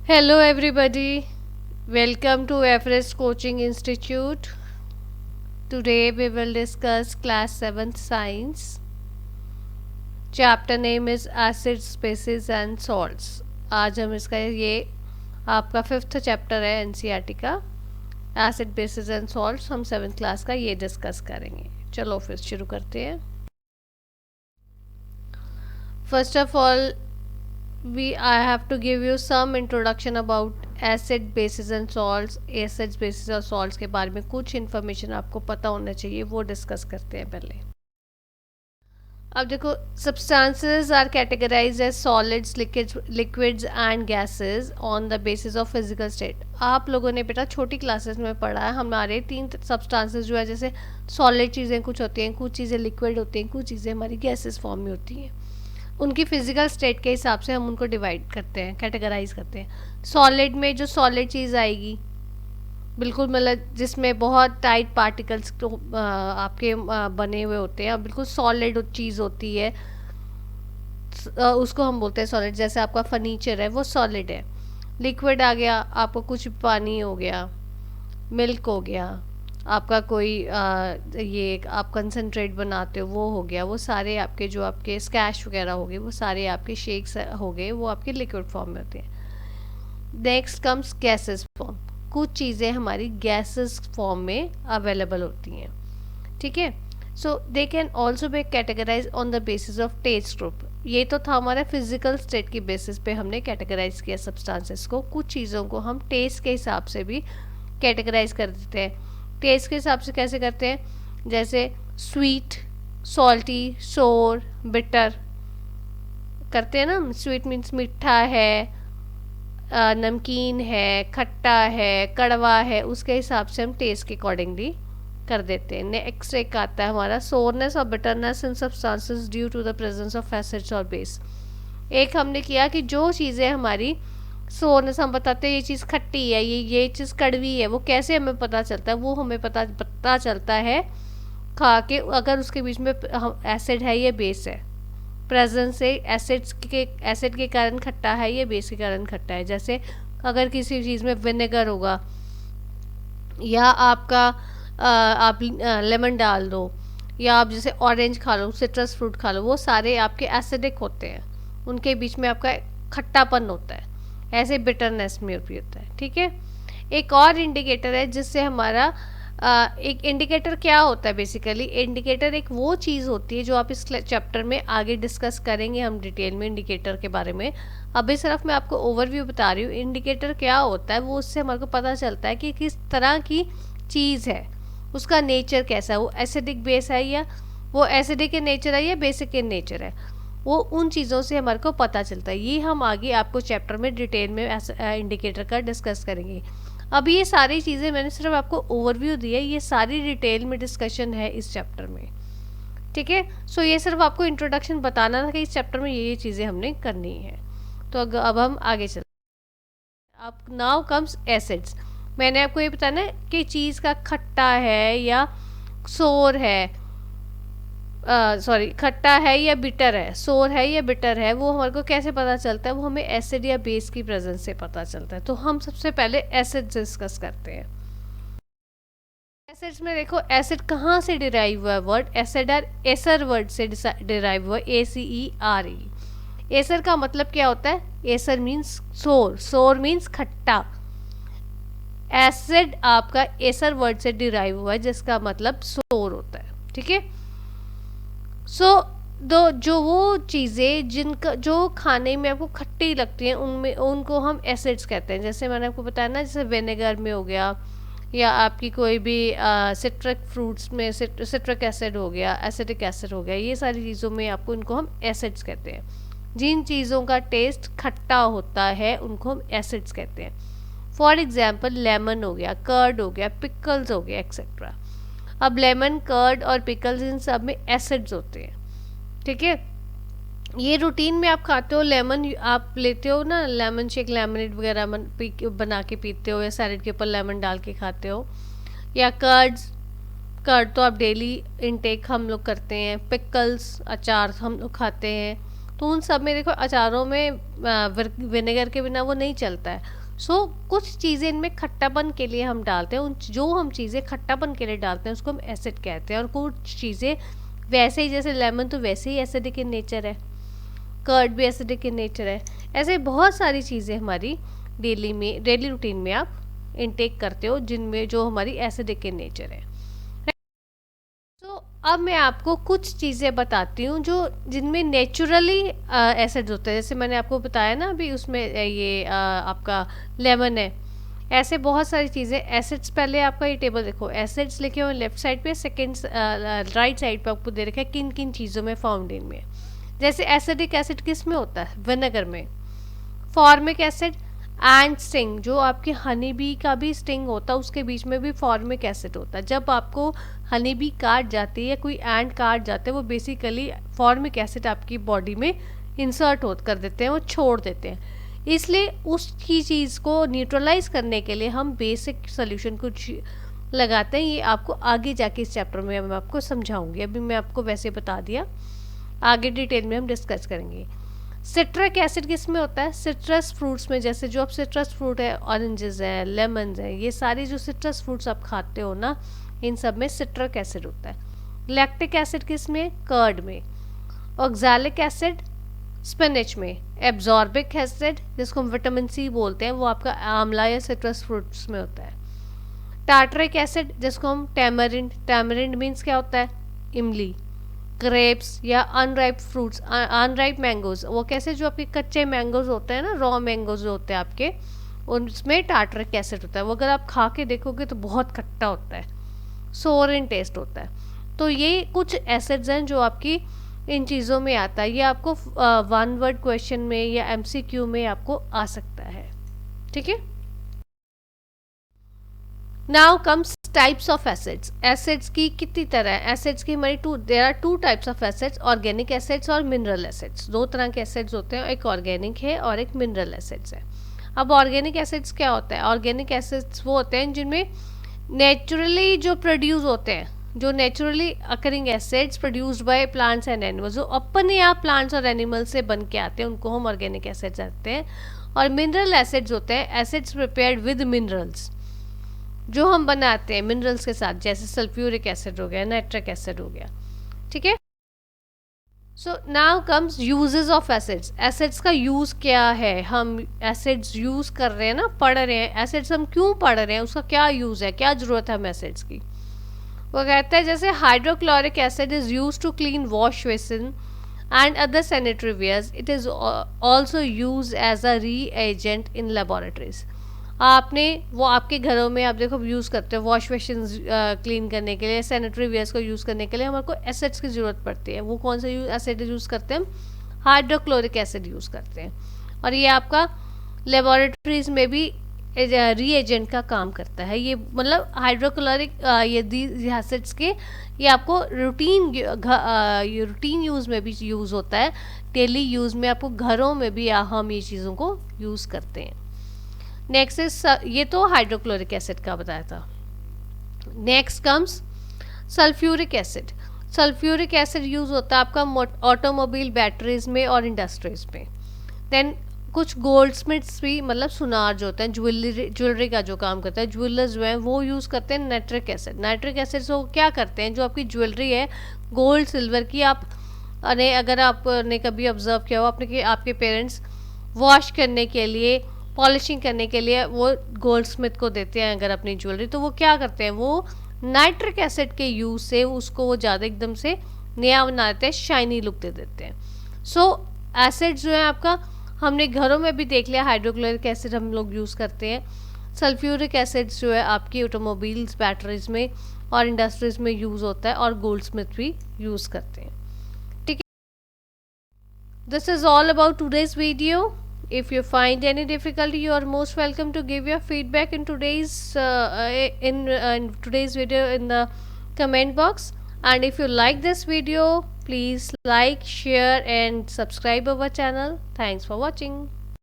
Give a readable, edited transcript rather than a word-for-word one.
Hello, everybody. Welcome to Everest Coaching Institute. Today we will discuss Class 7th Science. Chapter name is Acids, Bases and Salts. आज हम इसका ये आपका 5th chapter है NCERT का acid basis and salts. हम 7th class का ये डिस्कस करेंगे। चलो फिर शुरू करते हैं। First of all I have to give you some introduction about acid bases and salts। acids bases और salts के बारे में कुछ इन्फॉर्मेशन आपको पता होना चाहिए, वो डिस्कस करते हैं पहले। अब देखो, substances are categorized as solids, liquids and gases on the basis of physical state। आप लोगों ने बेटा छोटी क्लासेस में पढ़ा है, हमारे 3 सब्सटेंसेस जो है, जैसे सॉलिड चीज़ें कुछ होती हैं, कुछ चीज़ें लिक्विड होती हैं, कुछ चीज़ें हमारी गैसेस फॉर्म में होती हैं। उनकी फिजिकल स्टेट के हिसाब से हम उनको डिवाइड करते हैं, कैटेगराइज करते हैं। सॉलिड में जो सॉलिड चीज़ आएगी, बिल्कुल मतलब जिसमें बहुत टाइट पार्टिकल्स आपके बने हुए होते हैं, बिल्कुल सॉलिड चीज़ होती है, उसको हम बोलते हैं सॉलिड। जैसे आपका फर्नीचर है, वो सॉलिड है। लिक्विड आ गया, आपको कुछ पानी हो गया, मिल्क हो गया, आपका कोई ये आप कंसनट्रेट बनाते हो वो हो गया, वो सारे आपके जो आपके स्कैश वगैरह हो गए, वो सारे आपके शेक्स हो गए, वो आपके लिक्विड फॉर्म में होते हैं। Next comes gases form. कुछ चीज़ें हमारी गैसेस फॉर्म में अवेलेबल होती हैं, ठीक है। So they can also be categorize on the basis of test group. ये तो था हमारा फिजिकल स्टेट की बेसिस पे हमने कैटेगराइज किया सब्सटेंसेस को। कुछ चीज़ों को हम टेस्ट के हिसाब से भी कैटेगराइज कर देते हैं। टेस्ट के हिसाब से कैसे करते हैं? जैसे स्वीट, सॉल्टी, सोर, बिटर करते हैं ना। स्वीट मीन्स मीठा है, नमकीन है, खट्टा है, कड़वा है, उसके हिसाब से हम टेस्ट के अकॉर्डिंगली कर देते हैं। नेक्स्ट एक आता है हमारा सोरनेस और bitterness in substances due to the presence of acids और बेस। एक हमने किया कि जो चीज़ें हमारी सोरनेस, हम बताते हैं ये चीज़ खट्टी है, ये चीज़ कड़वी है, वो कैसे हमें पता चलता है? वो हमें पता चलता है खा के, अगर उसके बीच में एसिड है या बेस है। प्रेजेंस से एसिड के कारण खट्टा है या बेस के कारण खट्टा है। जैसे अगर किसी चीज़ में विनेगर होगा, या आपका आप लेमन डाल दो, या आप जैसे ऑरेंज खा लो, सिट्रस फ्रूट खा लो, वो सारे आपके एसिडिक होते हैं, उनके बीच में आपका खट्टापन होता है। ऐसे बिटरनेस में भी होता है, ठीक है। एक और इंडिकेटर है जिससे हमारा एक इंडिकेटर क्या होता है? बेसिकली इंडिकेटर एक वो चीज़ होती है जो आप इस चैप्टर में आगे डिस्कस करेंगे हम डिटेल में इंडिकेटर के बारे में। अभी सिर्फ मैं आपको ओवरव्यू बता रही हूँ। इंडिकेटर क्या होता है, वो उससे हमारे को पता चलता है कि किस तरह की चीज़ है, उसका नेचर कैसा है, वो एसिडिक बेस है या वो एसिडिक in नेचर है या बेसिक in नेचर है, वो उन चीज़ों से हमारे को पता चलता है। ये हम आगे आपको चैप्टर में डिटेल में इंडिकेटर का डिस्कस करेंगे। अब ये सारी चीज़ें मैंने सिर्फ आपको ओवरव्यू दी है, ये सारी डिटेल में डिस्कशन है इस चैप्टर में, ठीक है। सो ये सिर्फ आपको इंट्रोडक्शन बताना था कि इस चैप्टर में ये चीज़ें हमने करनी है। तो अब हम आगे चलते हैं। अब नाउ कम्स एसिड्स। मैंने आपको ये बताना है कि चीज़ का खट्टा है या सोर है, सॉरी खट्टा है या बिटर है, सोर है या बिटर है, वो हमारे को कैसे पता चलता है? वो हमें एसिड या बेस की प्रेजेंस से पता चलता है। तो हम सबसे पहले एसिड डिस्कस करते हैं। एसिड्स में देखो, एसिड कहाँ से डिराइव हुआ है? वर्ड एसिड और एसर वर्ड से डिराइव हुआ, ACERE। एसर का मतलब क्या होता है? एसर मीन्स सोर, सोर मीन्स खट्टा। एसिड आपका एसर वर्ड से डिराइव हुआ है, जिसका मतलब सोर होता है, ठीक है। सो जो वो चीज़ें जिनका जो खाने में आपको खट्टी लगती हैं, उनमें उनको हम एसिड्स कहते हैं। जैसे मैंने आपको बताया ना, जैसे विनेगर में हो गया, या आपकी कोई भी सिट्रिक फ्रूट्स में सिट्रिक एसिड हो गया, एसिडिक एसिड हो गया, ये सारी चीज़ों में आपको इनको हम एसिड्स कहते हैं। जिन चीज़ों का टेस्ट खट्टा होता है उनको हम एसिड्स कहते हैं। फॉर एग्जाम्पल लेमन हो गया, कर्ड हो गया, पिकल्स हो गया, एक्सेट्रा। अब लेमन, कर्ड और पिकल्स, इन सब में एसिड्स होते हैं, ठीक है। ये रूटीन में आप खाते हो, लेमन आप लेते हो ना, लेमन शेक, लेमनेड वगैरह बना के पीते हो, या सैलेड के ऊपर लेमन डाल के खाते हो। या कर्ड तो आप डेली इनटेक हम लोग करते हैं। पिकल्स, अचार हम लोग खाते हैं। तो उन सब में देखो अचारों में विनेगर के बिना वो नहीं चलता है। सो कुछ चीज़ें इनमें खट्टापन के लिए हम डालते हैं, उन जो हम चीज़ें खट्टापन के लिए डालते हैं उसको हम एसिड कहते हैं। और कुछ चीज़ें वैसे ही, जैसे लेमन तो वैसे ही एसिडिक इन नेचर है, कर्ड भी एसिडिक इन नेचर है। ऐसे बहुत सारी चीज़ें हमारी डेली रूटीन में आप इनटेक करते हो जिनमें जो हमारी एसिडिक इन नेचर है। तो अब मैं आपको कुछ चीज़ें बताती हूँ जो जिनमें नेचुरली एसिड्स होते हैं। जैसे मैंने आपको बताया ना अभी, उसमें ये आपका लेमन है। ऐसे बहुत सारी चीज़ें एसिड्स, पहले आपका ये टेबल देखो, एसिड्स लिखे हुए लेफ्ट साइड पे, सेकंड राइट साइड पे आपको दे रखा है किन किन चीज़ों में फाउंड इन में। जैसे एसिडिक एसिड किस में होता है? विनेगर में। फॉर्मिक एसिड एंड स्टिंग, जो आपके हनी बी का भी स्टिंग होता है उसके बीच में भी फॉर्मिक एसिड होता है। जब आपको हनी बी काट जाती है, कोई एंड काट जाते हैं, वो बेसिकली फॉर्मिक एसिड आपकी बॉडी में इंसर्ट हो कर देते हैं, वो छोड़ देते हैं। इसलिए उसकी चीज़ को न्यूट्रलाइज करने के लिए हम बेसिक सोल्यूशन कुछ लगाते हैं। ये आपको आगे जाके इस चैप्टर में मैं आपको समझाऊंगी, अभी मैं आपको वैसे बता दिया, आगे डिटेल में हम डिस्कस करेंगे। सिट्रिक एसिड किस में होता है? सिट्रस फ्रूट्स में। जैसे जो आप सिट्रस फ्रूट है, ऑरेंजेस है, लेमन है, ये सारे जो सिट्रस फ्रूट्स आप खाते हो ना, इन सब में सिट्रिक एसिड होता है। लैक्टिक एसिड किस में? कर्ड में। ऑक्सैलिक एसिड स्पिनच में। एब्जॉर्बिक एसिड जिसको हम विटामिन सी बोलते हैं, वो आपका आंवला या सिट्रस फ्रूट्स में होता है। टार्टरिक एसिड जिसको हम टैमरिंड, टैमरिंड मीन्स क्या होता है? इमली। ग्रेप्स या अनराइप फ्रूट्स, अनराइप मैंगोज, वो कैसे जो आपके कच्चे मैंगोज होते हैं ना, रॉ मैंगोज होते हैं आपके, उनमें टार्टरिक एसिड होता है। वो अगर आप खा के देखोगे तो बहुत खट्टा होता है, सोर इन टेस्ट होता है। तो ये कुछ एसिड्स हैं जो आपकी इन चीज़ों में आता है। ये आपको वन वर्ड क्वेश्चन में या एमसीक्यू में आपको आ सकता है, ठीक है। Now comes types of acids. Acids की कितनी तरह है? एसिड्स की हमारी there are two types of acids, organic acids और मिनरल एसिड्स। दो तरह के एसिड्स होते हैं, एक ऑर्गेनिक है और एक मिनरल एसिड्स है। अब ऑर्गेनिक एसिड्स क्या होता है? ऑर्गेनिक एसिड्स वो होते हैं जिनमें नेचुरली जो प्रोड्यूस होते हैं, जो naturally occurring acids produced by plants and animals, जो अपने आप प्लांट्स और एनिमल्स से बन के आते हैं, उनको हम ऑर्गेनिक एसिड्स कहते हैं। और मिनरल एसिड्स होते हैं एसिड्स प्रिपेयर्ड विद मिनरल्स, जो हम बनाते हैं मिनरल्स के साथ, जैसे सल्फ्यूरिक एसिड हो गया, नाइट्रिक एसिड हो गया, ठीक है। So now comes uses of acids. Acids का यूज़ क्या है? हम एसिड्स यूज़ कर रहे हैं ना, पढ़ रहे हैं, एसिड्स हम क्यों पढ़ रहे हैं, उसका क्या यूज़ है, क्या ज़रूरत है हम एसिड्स की? वो कहता है जैसे hydrochloric acid is use to clean wash basin and other sanitary wares, it is also use as a reagent in laboratories. आपने वो आपके घरों में आप देखो यूज़ करते हो, वॉश बेसिन क्लीन करने के लिए, सैनिटरी वेयर्स को यूज़ करने के लिए हमारे को एसिड्स की ज़रूरत पड़ती है। वो कौन सा एसिड यूज़ करते हैं? हम हाइड्रोक्लोरिक एसिड यूज़ करते हैं। और ये आपका लेबोरेटरीज में भी री एजेंट का काम करता है। ये मतलब हाइड्रोक्लोरिक ये एसिड्स के, ये आपको रूटीन यूज़ में भी यूज़ होता है, डेली यूज़ में आपको घरों में भी हम ये चीज़ों को यूज़ करते हैं। नेक्स्ट इज, ये तो हाइड्रोक्लोरिक एसिड का बताया था। Next comes sulphuric acid. Sulphuric acid use होता है आपका ऑटोमोबाइल बैटरीज में और इंडस्ट्रीज में। देन कुछ गोल्ड स्मिथ्स भी, मतलब सुनार जो होता है, ज्वेलरी का जो काम करता है, ज्वेलर्स जो हैं वो यूज़ करते हैं नाइट्रिक एसिड। नाइट्रिक एसिड से वो क्या करते हैं, जो आपकी ज्वेलरी है गोल्ड सिल्वर की, अगर आपने कभी ऑब्जर्व किया हो, आपके पेरेंट्स वॉश करने के लिए, पॉलिशिंग करने के लिए वो गोल्ड स्मिथ को देते हैं अगर अपनी ज्वेलरी, तो वो क्या करते हैं, वो नाइट्रिक एसिड के यूज़ से उसको वो ज़्यादा एकदम से नया बना देते हैं, शाइनी लुक दे देते हैं। सो एसिड जो है आपका, हमने घरों में भी देख लिया, हाइड्रोक्लोरिक एसिड हम लोग यूज़ करते हैं। सल्फ्यूरिक एसिड जो है आपकी ऑटोमोबाइल्स बैटरीज में और इंडस्ट्रीज में यूज़ होता है, और गोल्ड स्मिथ भी यूज़ करते हैं, ठीक है। This is all about today's video. If you find any difficulty, you are most welcome to give your feedback in today's video in the comment box. And if you like this video, please like, share and subscribe our channel. Thanks for watching.